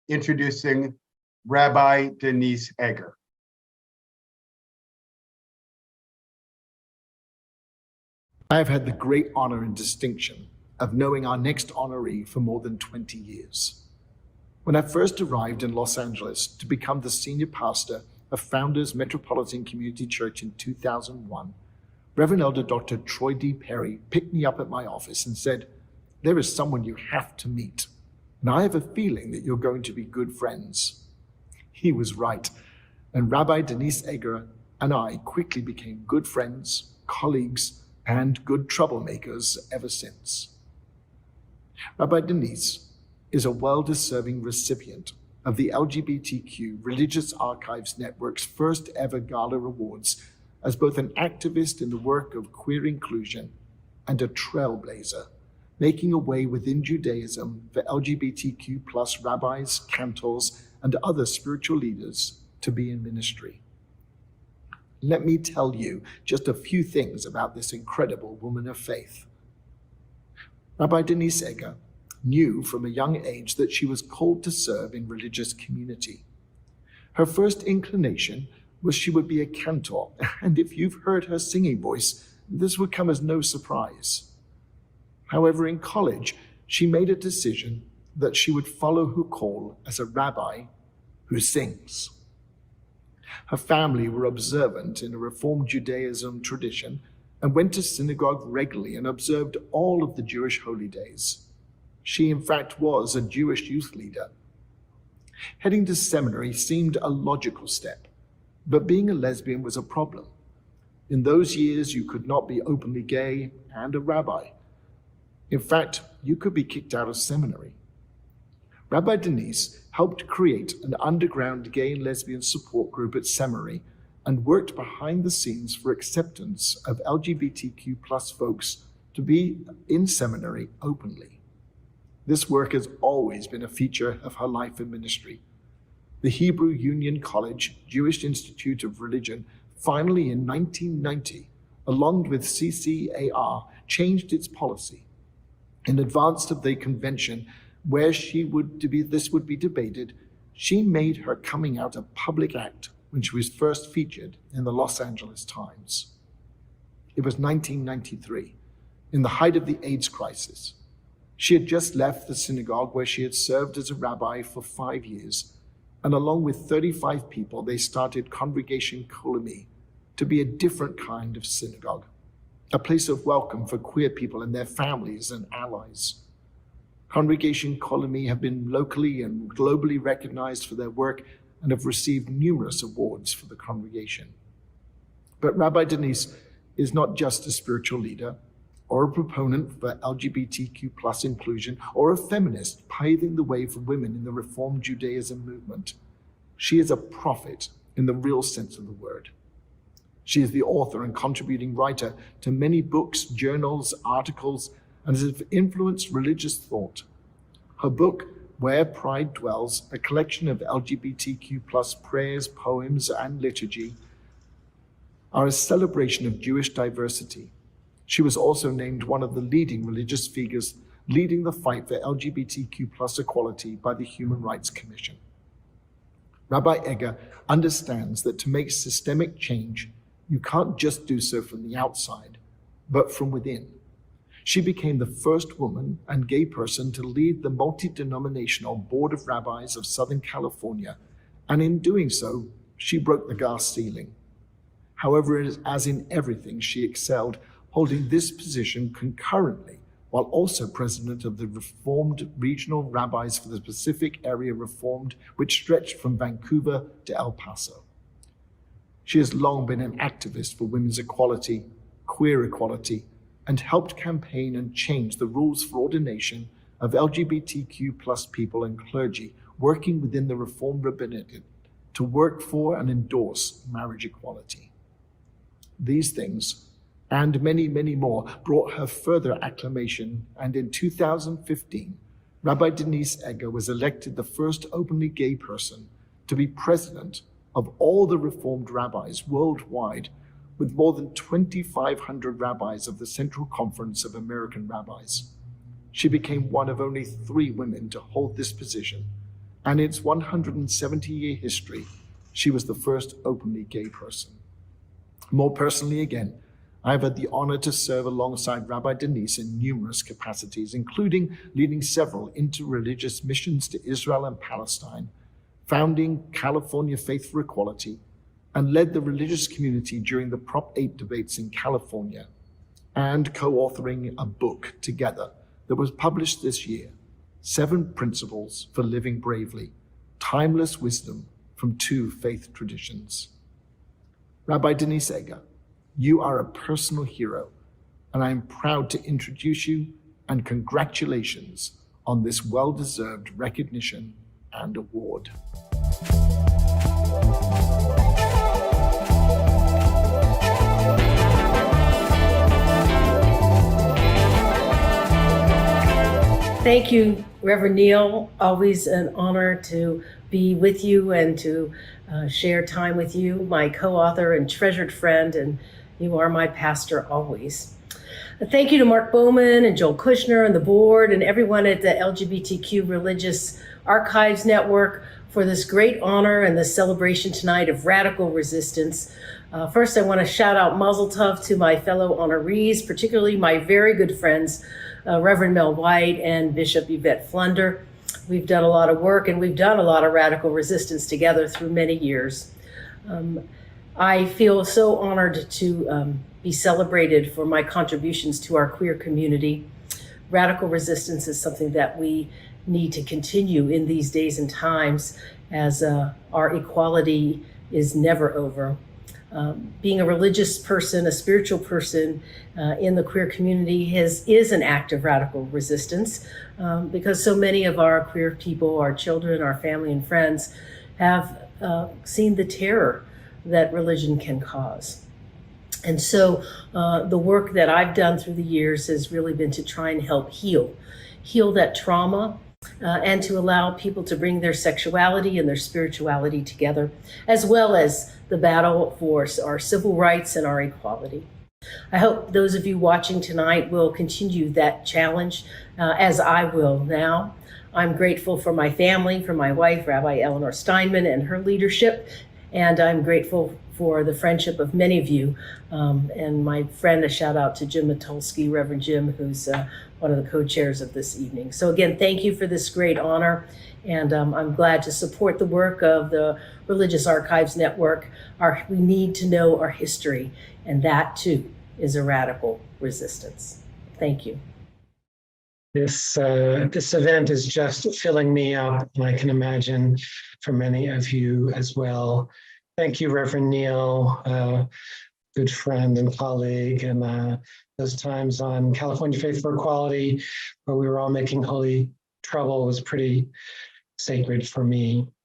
introducing Rabbi Denise Eger. I have had the great honor and distinction of knowing our next honoree for more than 20 years. When I first arrived in Los Angeles to become the senior pastor of Founders Metropolitan Community Church in 2001, Reverend Elder Dr. Troy D. Perry picked me up at my office and said, "There is someone you have to meet, and I have a feeling that you're going to be good friends." He was right, and Rabbi Denise Eger and I quickly became good friends, colleagues, and good troublemakers ever since. Rabbi Denise is a well-deserving recipient of the LGBTQ Religious Archives Network's first ever GALA Awards as both an activist in the work of queer inclusion and a trailblazer, making a way within Judaism for LGBTQ plus rabbis, cantors, and other spiritual leaders to be in ministry. Let me tell you just a few things about this incredible woman of faith. Rabbi Denise Eger knew from a young age that she was called to serve in religious community. Her first inclination was she would be a cantor, and if you've heard her singing voice, this would come as no surprise. However, in college, she made a decision that she would follow her call as a rabbi who sings. Her family were observant in a Reformed Judaism tradition and went to synagogue regularly and observed all of the Jewish holy days. She, in fact, was a Jewish youth leader. Heading to seminary seemed a logical step, but being a lesbian was a problem. In those years, you could not be openly gay and a rabbi. In fact, you could be kicked out of seminary. Rabbi Denise helped create an underground gay and lesbian support group at seminary and worked behind the scenes for acceptance of LGBTQ plus folks to be in seminary openly. This work has always been a feature of her life and ministry. The Hebrew Union College Jewish Institute of Religion finally in 1990, along with CCAR, changed its policy. In advance of the convention where this would be debated, she made her coming out a public act when she was first featured in the Los Angeles Times. It was 1993, in the height of the AIDS crisis. She had just left the synagogue where she had served as a rabbi for 5 years, and along with 35 people, they started Congregation Kolami to be a different kind of synagogue, a place of welcome for queer people and their families and allies. Congregation Kolami have been locally and globally recognized for their work and have received numerous awards for the congregation. But Rabbi Denise is not just a spiritual leader or a proponent for LGBTQ plus inclusion or a feminist paving the way for women in the Reformed Judaism movement. She is a prophet in the real sense of the word. She is the author and contributing writer to many books, journals, articles, and has influenced religious thought. Her book, Where Pride Dwells, a collection of LGBTQ plus prayers, poems, and liturgy, are a celebration of Jewish diversity. She was also named one of the leading religious figures leading the fight for LGBTQ plus equality by the Human Rights Commission. Rabbi Eger understands that to make systemic change, you can't just do so from the outside, but from within. She became the first woman and gay person to lead the multi-denominational Board of Rabbis of Southern California, and in doing so, she broke the glass ceiling. However, as in everything, she excelled, holding this position concurrently while also president of the Reformed Regional Rabbis for the Pacific Area Reformed, which stretched from Vancouver to El Paso. She has long been an activist for women's equality, queer equality, and helped campaign and change the rules for ordination of LGBTQ plus people and clergy working within the Reformed Rabbinate to work for and endorse marriage equality. These things, and many, many more, brought her further acclamation, and in 2015, Rabbi Denise Eger was elected the first openly gay person to be president of all the Reformed rabbis worldwide, with more than 2,500 rabbis of the Central Conference of American Rabbis. She became one of only 3 women to hold this position and its 170-year history, she was the first openly gay person. More personally again, I've had the honor to serve alongside Rabbi Denise in numerous capacities, including leading several interreligious missions to Israel and Palestine, founding California Faith for Equality, and led the religious community during the Prop 8 debates in California, and co-authoring a book together that was published this year, 7 Principles for Living Bravely, Timeless Wisdom from 2 Faith Traditions. Rabbi Denise Eger, you are a personal hero, and I am proud to introduce you, and congratulations on this well-deserved recognition and award. Thank you, Reverend Neil. Always an honor to be with you and to share time with you, my co-author and treasured friend, and you are my pastor always. Thank you to Mark Bowman and Joel Kushner and the board and everyone at the LGBTQ Religious Archives Network for this great honor and the celebration tonight of radical resistance. First, I want to shout out Mazel Tov to my fellow honorees, particularly my very good friends, Reverend Mel White and Bishop Yvette Flunder. We've done a lot of work and we've done a lot of radical resistance together through many years. I feel so honored to be celebrated for my contributions to our queer community. Radical resistance is something that we need to continue in these days and times, as our equality is never over. Being a religious person, a spiritual person in the queer community is an act of radical resistance, because so many of our queer people, our children, our family and friends have seen the terror that religion can cause. And so the work that I've done through the years has really been to try and help heal that trauma, and to allow people to bring their sexuality and their spirituality together, as well as the battle for our civil rights and our equality. I hope those of you watching tonight will continue that challenge, as I will now. I'm grateful for my family, for my wife, Rabbi Eleanor Steinman, and her leadership, and I'm grateful for the friendship of many of you. And my friend, a shout out to Jim Matulski, Reverend Jim, who's one of the co-chairs of this evening. So again, thank you for this great honor. And I'm glad to support the work of the Religious Archives Network. We need to know our history, and that too is a radical resistance. Thank you. This event is just filling me up, and I can imagine for many of you as well. Thank you, Reverend Neil, good friend and colleague, and those times on California Faith for Equality, where we were all making holy trouble, was pretty sacred for me.